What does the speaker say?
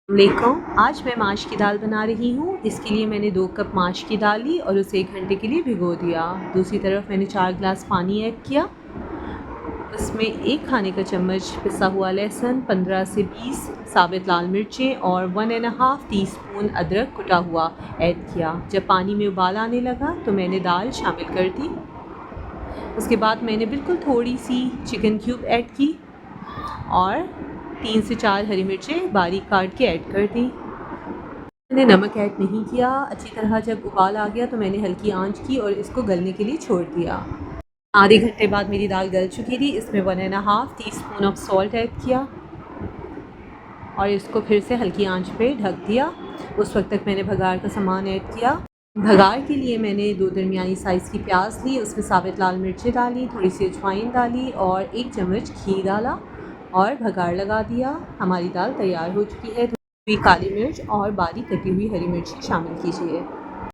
वालेकुम। आज मैं माश की दाल बना रही हूँ। इसके लिए मैंने 2 कप माश की दाल ली और उसे 1 घंटे के लिए भिगो दिया। दूसरी तरफ मैंने 4 गिलास पानी ऐड किया। उसमें 1 खाने का चम्मच पिसा हुआ लहसुन, 15 से 20 साबित लाल मिर्चें और 1½ टीस्पून अदरक कुटा हुआ ऐड किया। जब पानी में उबाल आने लगा तो मैंने दाल शामिल कर दी। उसके बाद मैंने बिल्कुल थोड़ी सी चिकन क्यूब ऐड की और 3 से 4 हरी मिर्चें बारीक काट के ऐड कर दी। मैंने नमक ऐड नहीं किया। अच्छी तरह जब उबाल आ गया तो मैंने हल्की आंच की और इसको गलने के लिए छोड़ दिया। आधे घंटे बाद मेरी दाल गल चुकी थी। इसमें 1½ टीस्पून ऑफ सॉल्ट ऐड किया और इसको फिर से हल्की आंच पे ढक दिया। उस वक्त तक मैंने भगार का सामान ऐड किया। भगार के लिए मैंने 2 दरमियानी साइज़ की प्याज ली, उसमें साबित लाल मिर्चें डाली, थोड़ी सी अजवाइन डाली और 1 चम्मच घी डाला और भगार लगा दिया। हमारी दाल तैयार हो चुकी है। थोड़ी काली मिर्च और बारीक कटी हुई हरी मिर्ची शामिल कीजिए।